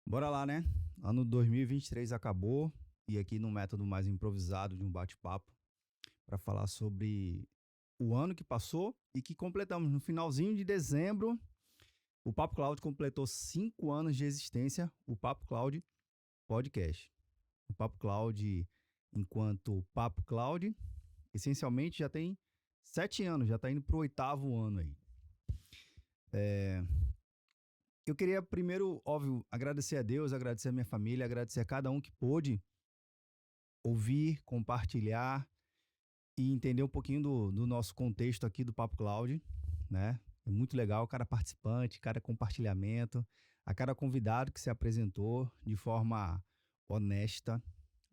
Bora lá, né? Ano 2023 acabou e aqui no método mais improvisado de um bate-papo para falar sobre o ano que passou e que completamos no finalzinho de dezembro. O Papo Cloud completou 5 anos de existência, o Papo Cloud Podcast. O Papo Cloud, enquanto Papo Cloud, essencialmente já tem 7 anos, já está indo para o 8º ano aí. Eu queria primeiro, óbvio, agradecer a Deus, agradecer a minha família, agradecer a cada um que pôde ouvir, compartilhar e entender um pouquinho do nosso contexto aqui do Papo Cloud, né? É muito legal, cada participante, cada compartilhamento, a cada convidado que se apresentou de forma honesta,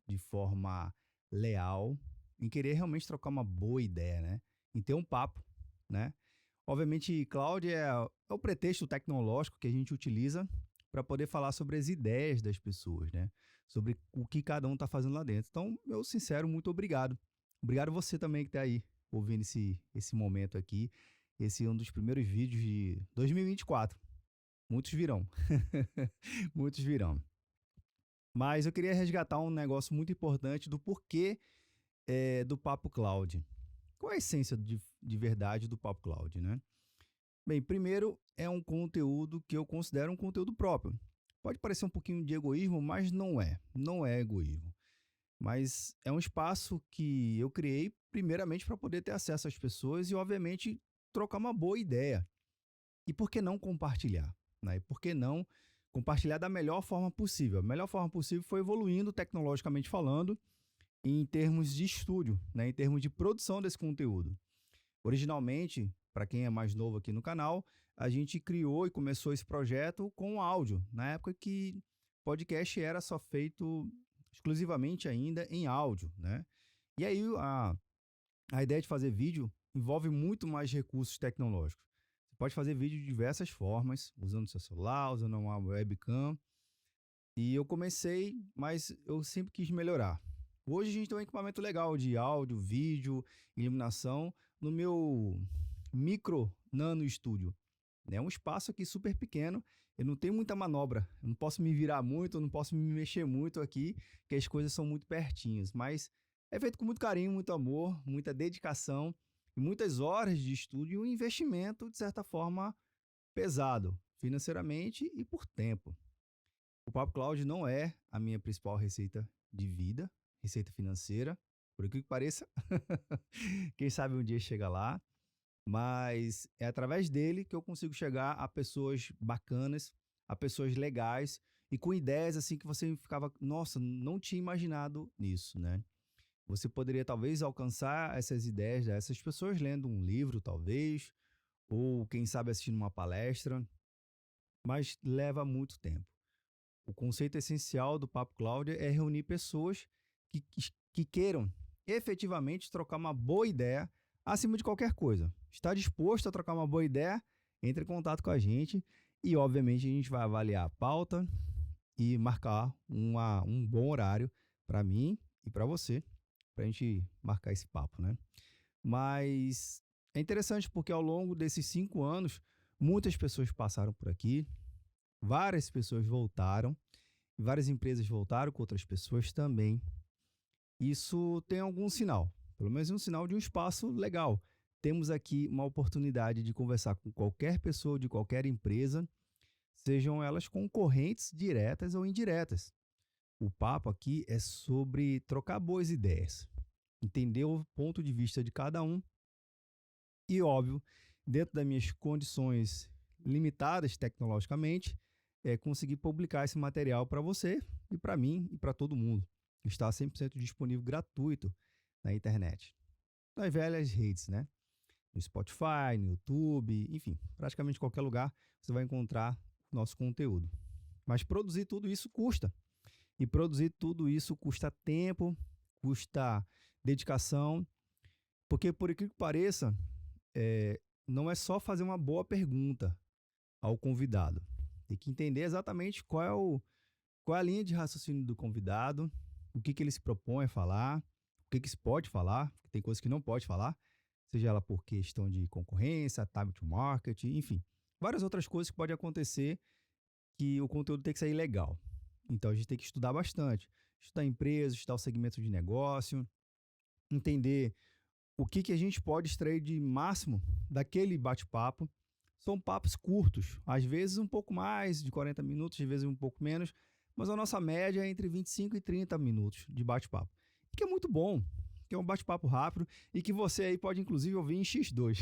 de forma leal, em querer realmente trocar uma boa ideia, né? Em ter um papo, né? Obviamente, cloud é o pretexto tecnológico que a gente utiliza para poder falar sobre as ideias das pessoas, né? Sobre o que cada um está fazendo lá dentro. Então, meu sincero, muito obrigado. Obrigado você também que está aí ouvindo esse momento aqui. Esse é um dos primeiros vídeos de 2024. Muitos virão. Muitos virão. Mas eu queria resgatar um negócio muito importante do porquê do Papo Cloud. Qual é a essência de verdade do Papo Cloud, né? Bem, primeiro é um conteúdo que eu considero um conteúdo próprio. Pode parecer um pouquinho de egoísmo, mas não é. Não é egoísmo. Mas é um espaço que eu criei primeiramente para poder ter acesso às pessoas e, obviamente, trocar uma boa ideia. E por que não compartilhar? Né? E por que não compartilhar da melhor forma possível? A melhor forma possível foi evoluindo tecnologicamente falando em termos de estúdio, né? Em termos de produção desse conteúdo. Originalmente, para quem é mais novo aqui no canal, a gente criou e começou esse projeto com áudio, na época que podcast era só feito exclusivamente ainda em áudio, né? E aí a ideia de fazer vídeo envolve muito mais recursos tecnológicos. Você pode fazer vídeo de diversas formas, usando seu celular, usando uma webcam. E eu comecei, mas eu sempre quis melhorar. Hoje a gente tem um equipamento legal de áudio, vídeo, iluminação no meu micro nano estúdio. É um espaço aqui super pequeno, eu não tenho muita manobra, eu não posso me virar muito, eu não posso me mexer muito aqui, que as coisas são muito pertinhas, mas é feito com muito carinho, muito amor, muita dedicação, e muitas horas de estudo e um investimento, de certa forma, pesado, financeiramente e por tempo. O Papo Cloud não é a minha principal receita de vida, receita financeira, por aquilo que pareça. Quem sabe um dia chega lá, mas é através dele que eu consigo chegar a pessoas bacanas, a pessoas legais e com ideias assim que você ficava, nossa, não tinha imaginado nisso, né? Você poderia talvez alcançar essas ideias dessas pessoas lendo um livro, talvez, ou quem sabe assistindo uma palestra, mas leva muito tempo. O conceito essencial do Papo Cloud é reunir pessoas que queiram efetivamente trocar uma boa ideia acima de qualquer coisa. Está disposto a trocar uma boa ideia? Entre em contato com a gente e, obviamente, a gente vai avaliar a pauta e marcar um bom horário para mim e para você, para a gente marcar esse papo, né? Mas é interessante porque ao longo desses 5 anos, muitas pessoas passaram por aqui, várias pessoas voltaram, várias empresas voltaram com outras pessoas também. Isso tem algum sinal, pelo menos um sinal de um espaço legal. Temos aqui uma oportunidade de conversar com qualquer pessoa de qualquer empresa, sejam elas concorrentes diretas ou indiretas. O papo aqui é sobre trocar boas ideias, entender o ponto de vista de cada um e, óbvio, dentro das minhas condições limitadas tecnologicamente, conseguir publicar esse material para você e para mim e para todo mundo. Está 100% disponível gratuito na internet. Nas velhas redes, né? No Spotify, no YouTube, enfim, praticamente qualquer lugar você vai encontrar nosso conteúdo. Mas produzir tudo isso custa. E produzir tudo isso custa tempo, custa dedicação, porque por incrível que pareça, não é só fazer uma boa pergunta ao convidado. Tem que entender exatamente qual é a linha de raciocínio do convidado, o que ele se propõe a falar, o que se pode falar, porque tem coisas que não pode falar, seja ela por questão de concorrência, time to market, enfim, várias outras coisas que podem acontecer que o conteúdo tem que sair legal. Então a gente tem que estudar bastante. Estudar a empresa, estudar o segmento de negócio, entender o que a gente pode extrair de máximo daquele bate-papo. São papos curtos, às vezes um pouco mais de 40 minutos, às vezes um pouco menos, mas a nossa média é entre 25 e 30 minutos de bate-papo. Que é muito bom, que é um bate-papo rápido e que você aí pode inclusive ouvir em X2,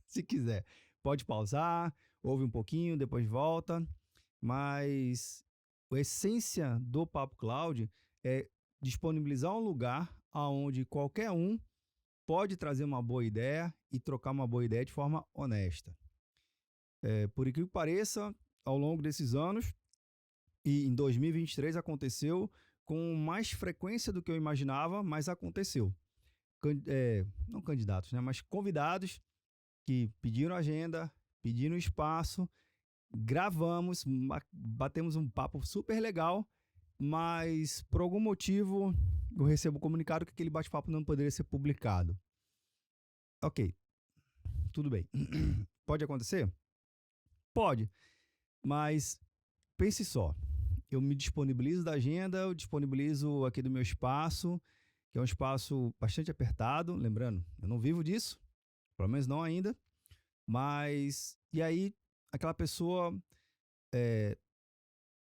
se quiser. Pode pausar, ouve um pouquinho, depois volta, mas a essência do Papo Cloud é disponibilizar um lugar onde qualquer um pode trazer uma boa ideia e trocar uma boa ideia de forma honesta. Por incrível que pareça, ao longo desses anos, e em 2023 aconteceu com mais frequência do que eu imaginava, mas aconteceu. Não candidatos, né, mas convidados que pediram agenda, pediram espaço, gravamos, batemos um papo super legal, mas por algum motivo eu recebo o comunicado que aquele bate-papo não poderia ser publicado. Ok, tudo bem. Pode acontecer? Pode, mas pense só, eu me disponibilizo da agenda, eu disponibilizo aqui do meu espaço, que é um espaço bastante apertado, lembrando, eu não vivo disso, pelo menos não ainda, mas, e aí, aquela pessoa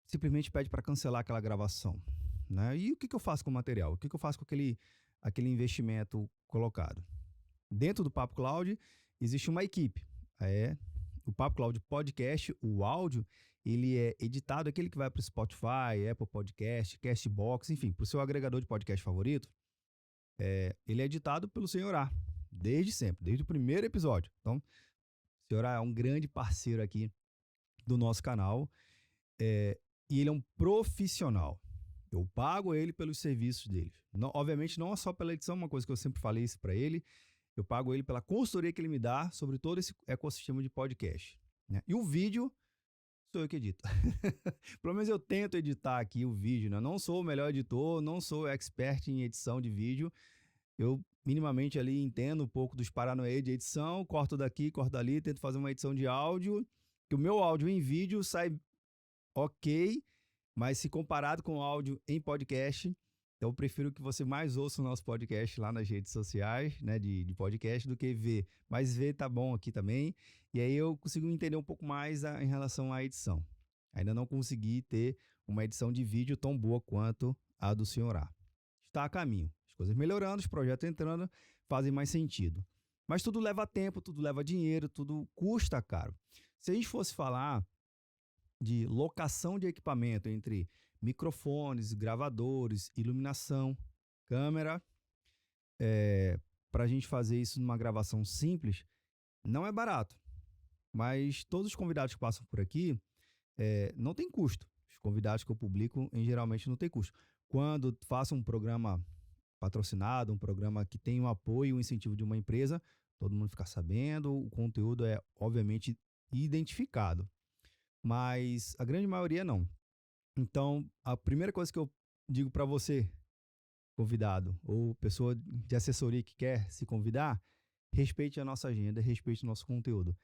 simplesmente pede para cancelar aquela gravação, né? E o que eu faço com o material? O que eu faço com aquele investimento colocado? Dentro do Papo Cloud, existe uma equipe, o Papo Cloud Podcast, o áudio, ele é editado, aquele que vai para o Spotify, Apple Podcast, Castbox, enfim, para o seu agregador de podcast favorito, ele é editado pelo Senhor A, desde sempre, desde o primeiro episódio. Então, o Senhor A é um grande parceiro aqui do nosso canal, e ele é um profissional. Eu pago ele pelos serviços dele. Não, obviamente, não é só pela edição, uma coisa que eu sempre falei isso para ele, eu pago ele pela consultoria que ele me dá sobre todo esse ecossistema de podcast, né? E o vídeo sou eu que edito. Pelo menos eu tento editar aqui o vídeo, né? Não sou o melhor editor, não sou expert em edição de vídeo. Eu minimamente ali entendo um pouco dos paranoia de edição, corto daqui, corto dali, tento fazer uma edição de áudio, que o meu áudio em vídeo sai ok, mas se comparado com o áudio em podcast, então eu prefiro que você mais ouça o nosso podcast lá nas redes sociais, né, de podcast, do que ver. Mas ver tá bom aqui também. E aí eu consigo entender um pouco mais em relação à edição. Ainda não consegui ter uma edição de vídeo tão boa quanto a do Senhor A. Está a caminho. As coisas melhorando, os projetos entrando, fazem mais sentido. Mas tudo leva tempo, tudo leva dinheiro, tudo custa caro. Se a gente fosse falar de locação de equipamento entre microfones, gravadores, iluminação, câmera, para a gente fazer isso numa gravação simples, não é barato. Mas todos os convidados que passam por aqui não tem custo. Os convidados que eu publico, geralmente, não tem custo. Quando faço um programa patrocinado, um programa que tem o apoio e o incentivo de uma empresa, todo mundo fica sabendo, o conteúdo é, obviamente, identificado. Mas a grande maioria não. Então, a primeira coisa que eu digo para você, convidado, ou pessoa de assessoria que quer se convidar, respeite a nossa agenda, respeite o nosso conteúdo.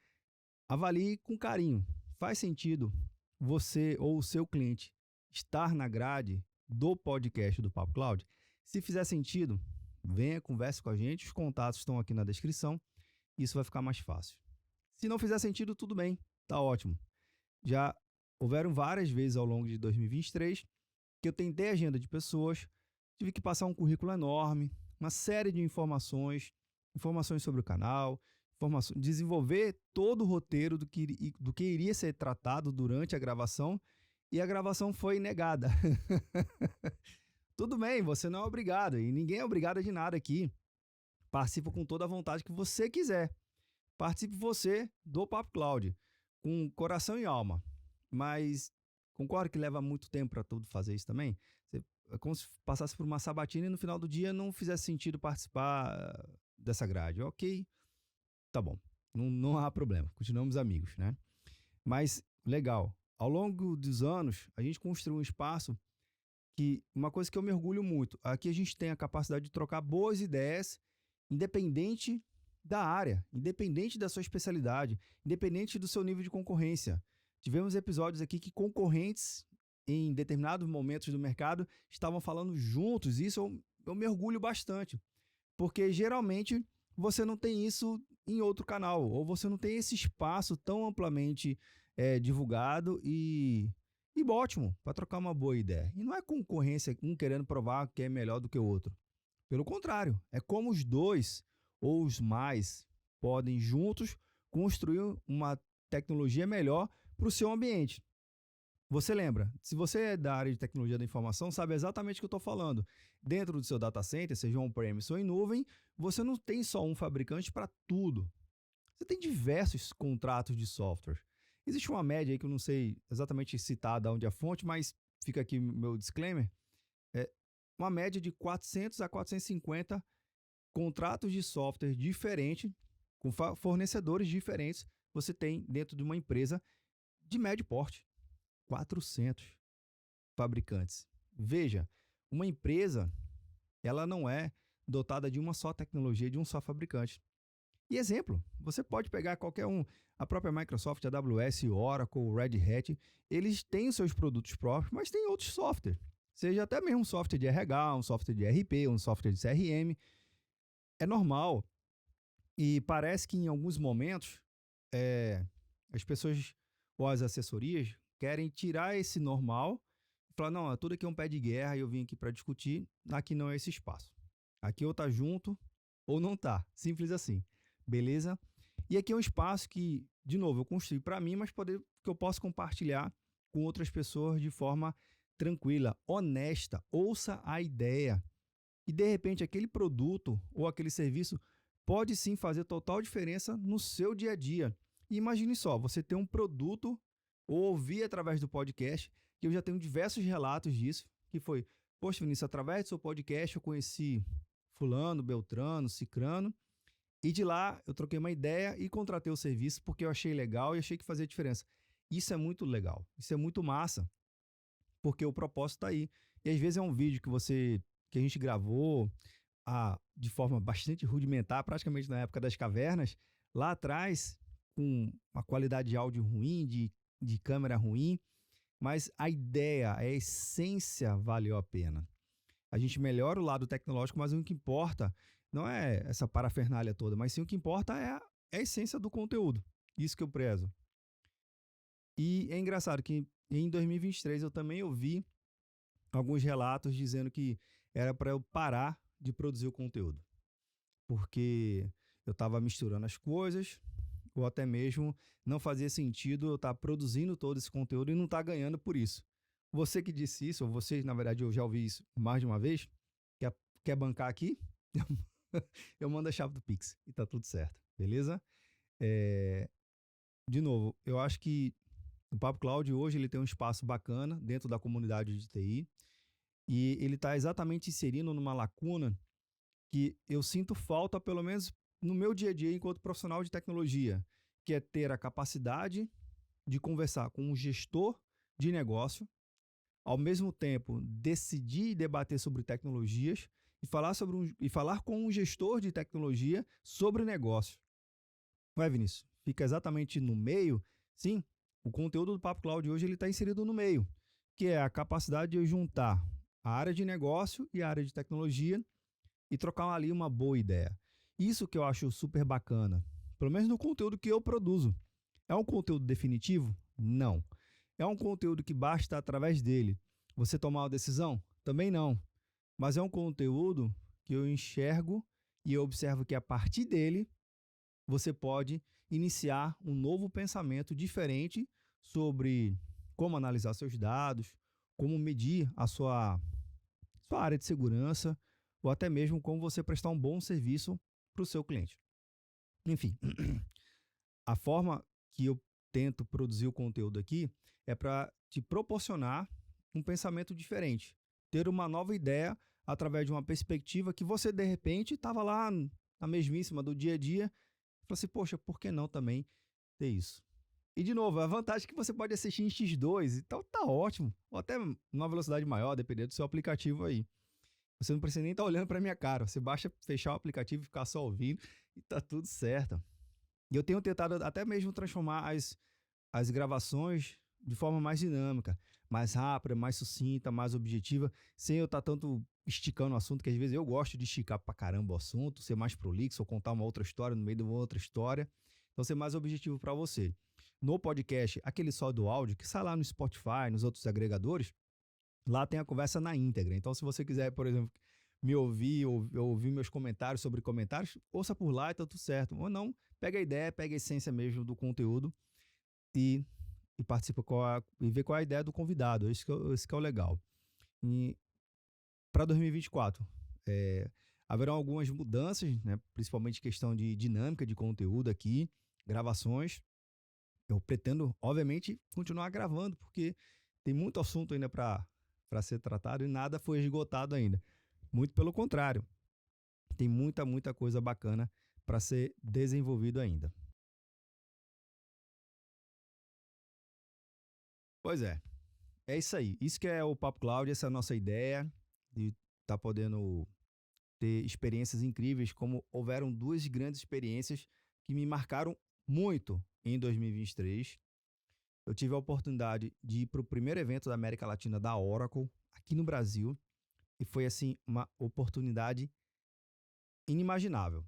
Avalie com carinho. Faz sentido você ou o seu cliente estar na grade do podcast do Papo Cloud? Se fizer sentido, venha, converse com a gente. Os contatos estão aqui na descrição. Isso vai ficar mais fácil. Se não fizer sentido, tudo bem. Tá ótimo. Já houveram várias vezes ao longo de 2023 que eu tentei agenda de pessoas, tive que passar um currículo enorme, uma série de informações sobre o canal, desenvolver todo o roteiro do que iria ser tratado durante a gravação, e a gravação foi negada. Tudo bem, você não é obrigado, e ninguém é obrigado de nada aqui. Participa com toda a vontade que você quiser. Participe você do Papo Cloud, com coração e alma. Mas concordo que leva muito tempo para tudo fazer isso também? É como se passasse por uma sabatina e no final do dia não fizesse sentido participar dessa grade. Ok, tá bom, não há problema, continuamos amigos, né? Mas, legal, ao longo dos anos, a gente construiu um espaço que, uma coisa que eu me orgulho muito, aqui a gente tem a capacidade de trocar boas ideias, independente da área, independente da sua especialidade, independente do seu nível de concorrência. Tivemos episódios aqui que concorrentes em determinados momentos do mercado estavam falando juntos. Isso eu me orgulho bastante, porque geralmente você não tem isso em outro canal, ou você não tem esse espaço tão amplamente divulgado e ótimo para trocar uma boa ideia. E não é concorrência, um querendo provar que é melhor do que o outro. Pelo contrário, é como os dois ou os mais podem juntos construir uma tecnologia melhor para o seu ambiente. Você lembra, se você é da área de tecnologia da informação, sabe exatamente o que eu estou falando. Dentro do seu data center, seja on-premise ou em nuvem, você não tem só um fabricante para tudo. Você tem diversos contratos de software. Existe uma média aí que eu não sei exatamente citar de onde é a fonte, mas fica aqui meu disclaimer. É uma média de 400 a 450 contratos de software diferentes, com fornecedores diferentes, você tem dentro de uma empresa de médio porte. 400 fabricantes. Veja, uma empresa, ela não é dotada de uma só tecnologia, de um só fabricante. E exemplo, você pode pegar qualquer um, a própria Microsoft, a AWS, Oracle, Red Hat, eles têm os seus produtos próprios, mas tem outros softwares. Seja até mesmo um software de RH, um software de RP, um software de CRM. É normal. E parece que em alguns momentos, as pessoas ou as assessorias querem tirar esse normal e falar, não, tudo aqui é um pé de guerra e eu vim aqui para discutir, aqui não é esse espaço. Aqui ou tá junto ou não tá, simples assim, beleza? E aqui é um espaço que, de novo, eu construí para mim, mas que eu posso compartilhar com outras pessoas de forma tranquila, honesta, ouça a ideia. E de repente aquele produto ou aquele serviço pode sim fazer total diferença no seu dia a dia. E imagine só, você ter um produto ou ouvir através do podcast, que eu já tenho diversos relatos disso, que foi, poxa, Vinícius, através do seu podcast eu conheci fulano, beltrano, cicrano, e de lá eu troquei uma ideia e contratei o serviço porque eu achei legal e achei que fazia diferença. Isso é muito legal, isso é muito massa, porque o propósito está aí. E às vezes é um vídeo que a gente gravou de forma bastante rudimentar, praticamente na época das cavernas, lá atrás, com uma qualidade de áudio ruim, de câmera ruim, mas a ideia, a essência valeu a pena. A gente melhora o lado tecnológico, mas o que importa não é essa parafernália toda, mas sim o que importa é a essência do conteúdo. Isso que eu prezo. E é engraçado que em 2023 eu também ouvi alguns relatos dizendo que era para eu parar de produzir o conteúdo, porque eu estava misturando as coisas, ou até mesmo não fazia sentido eu estar produzindo todo esse conteúdo e não estar ganhando por isso. Você que disse isso, ou você, na verdade, eu já ouvi isso mais de uma vez, quer bancar aqui? Eu mando a chave do Pix e tá tudo certo, beleza? De novo, eu acho que o Papo Cloud hoje ele tem um espaço bacana dentro da comunidade de TI e ele está exatamente inserindo numa lacuna que eu sinto falta, pelo menos no meu dia a dia enquanto profissional de tecnologia, que é ter a capacidade de conversar com um gestor de negócio, ao mesmo tempo decidir e debater sobre tecnologias e falar com um gestor de tecnologia sobre negócio. Ué, Vinícius, fica exatamente no meio? Sim, o conteúdo do Papo Cloud hoje está inserido no meio, que é a capacidade de eu juntar a área de negócio e a área de tecnologia e trocar ali uma boa ideia. Isso que eu acho super bacana, pelo menos no conteúdo que eu produzo. É um conteúdo definitivo? Não. É um conteúdo que basta através dele você tomar uma decisão? Também não. Mas é um conteúdo que eu enxergo e eu observo que a partir dele você pode iniciar um novo pensamento diferente sobre como analisar seus dados, como medir a sua área de segurança, ou até mesmo como você prestar um bom serviço para o seu cliente. Enfim, a forma que eu tento produzir o conteúdo aqui é para te proporcionar um pensamento diferente, ter uma nova ideia através de uma perspectiva que você, de repente, estava lá na mesmíssima do dia a dia, e falou assim, poxa, por que não também ter isso? E, de novo, a vantagem é que você pode assistir em X2, então tá ótimo, ou até numa velocidade maior, dependendo do seu aplicativo aí. Você não precisa nem estar olhando para minha cara. Você basta fechar o aplicativo e ficar só ouvindo e tá tudo certo. E eu tenho tentado até mesmo transformar as as gravações de forma mais dinâmica, mais rápida, mais sucinta, mais objetiva, sem eu estar tanto esticando o assunto, que às vezes eu gosto de esticar pra caramba o assunto, ser mais prolixo, ou contar uma outra história no meio de uma outra história. Então, ser mais objetivo para você. No podcast, aquele só do áudio, que sai lá no Spotify, nos outros agregadores, lá tem a conversa na íntegra. Então, se você quiser, por exemplo, me ouvir, ou ouvir meus comentários sobre comentários, ouça por lá e tá tudo certo. Ou não, pega a ideia, pega a essência mesmo do conteúdo e participa e vê qual é a ideia do convidado. Esse que é o legal. E para 2024, haverão algumas mudanças, né? Principalmente questão de dinâmica de conteúdo aqui, gravações. Eu pretendo, obviamente, continuar gravando, porque tem muito assunto ainda para ser tratado e nada foi esgotado ainda. Muito pelo contrário, tem muita coisa bacana para ser desenvolvido ainda. Pois é isso aí. Isso que é o Papo Cloud, essa é a nossa ideia de estar podendo ter experiências incríveis, como houveram duas grandes experiências que me marcaram muito em 2023. Eu tive a oportunidade de ir para o primeiro evento da América Latina da Oracle, aqui no Brasil, e foi assim uma oportunidade inimaginável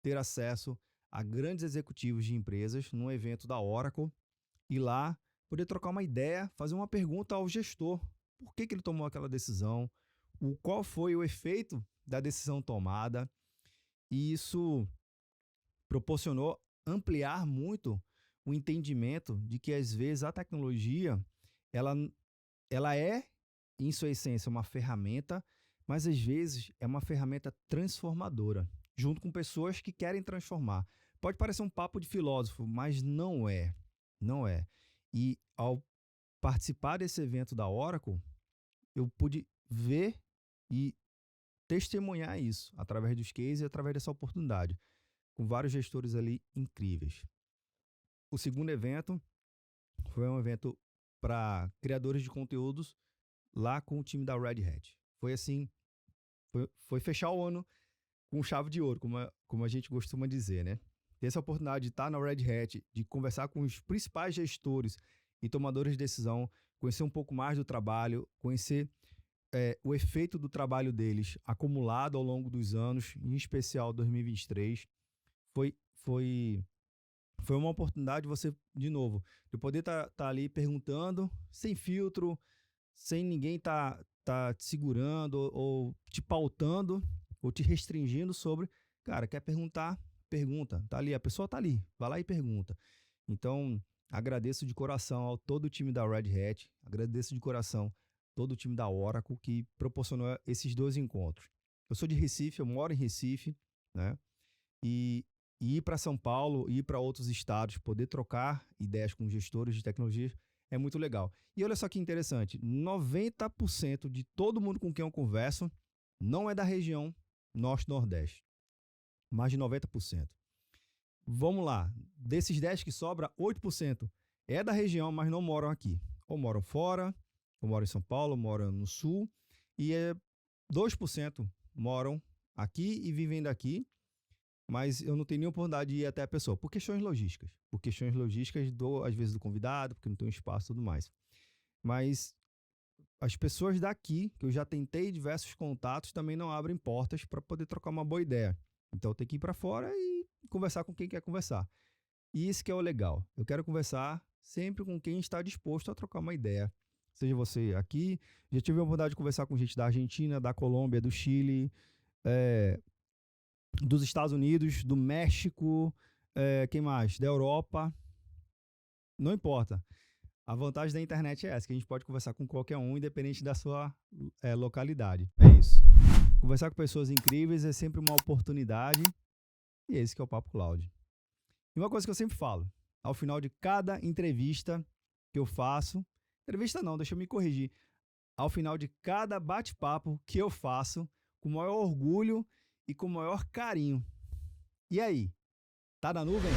ter acesso a grandes executivos de empresas num evento da Oracle e lá poder trocar uma ideia, fazer uma pergunta ao gestor. Por que ele tomou aquela decisão? Qual foi o efeito da decisão tomada? E isso proporcionou ampliar muito o entendimento de que, às vezes, a tecnologia ela é, em sua essência, uma ferramenta, mas, às vezes, é uma ferramenta transformadora, junto com pessoas que querem transformar. Pode parecer um papo de filósofo, mas não é. Não é. E, ao participar desse evento da Oracle, eu pude ver e testemunhar isso através dos cases e através dessa oportunidade, com vários gestores ali incríveis. O segundo evento foi um evento para criadores de conteúdos lá com o time da Red Hat. Foi assim, foi fechar o ano com chave de ouro, como a gente costuma dizer, né? Ter essa oportunidade de estar na Red Hat, de conversar com os principais gestores e tomadores de decisão, conhecer um pouco mais do trabalho, conhecer o efeito do trabalho deles acumulado ao longo dos anos, em especial 2023, foi uma oportunidade de você, de novo, de poder estar ali perguntando, sem filtro, sem ninguém tá te segurando ou te pautando ou te restringindo sobre, cara, quer perguntar? Pergunta, tá ali, a pessoa tá ali, vai lá e pergunta. Então, agradeço de coração ao todo o time da Red Hat, agradeço de coração todo o time da Oracle que proporcionou esses dois encontros. Eu sou de Recife, eu moro em Recife, né? E ir para São Paulo, ir para outros estados, poder trocar ideias com gestores de tecnologia é muito legal. E olha só que interessante, 90% de todo mundo com quem eu converso não é da região Norte-Nordeste. Mais de 90%. Vamos lá, desses 10 que sobra, 8% é da região, mas não moram aqui. Ou moram fora, ou moram em São Paulo, ou moram no Sul, e 2% moram aqui e vivem daqui, mas eu não tenho nenhuma oportunidade de ir até a pessoa, por questões logísticas. Por questões logísticas, às vezes, do convidado, porque não tem um espaço e tudo mais. Mas as pessoas daqui, que eu já tentei diversos contatos, também não abrem portas para poder trocar uma boa ideia. Então, eu tenho que ir para fora e conversar com quem quer conversar. E isso que é o legal. Eu quero conversar sempre com quem está disposto a trocar uma ideia. Seja você aqui, já tive a oportunidade de conversar com gente da Argentina, da Colômbia, do Chile, dos Estados Unidos, do México, quem mais? Da Europa. Não importa. A vantagem da internet é essa, que a gente pode conversar com qualquer um, independente da sua localidade. É isso. Conversar com pessoas incríveis é sempre uma oportunidade, e esse que é o Papo Cloud. E uma coisa que eu sempre falo, ao final de cada entrevista que eu faço, entrevista não, deixa eu me corrigir, ao final de cada bate-papo que eu faço, com o maior orgulho e com o maior carinho. E aí? Tá na nuvem?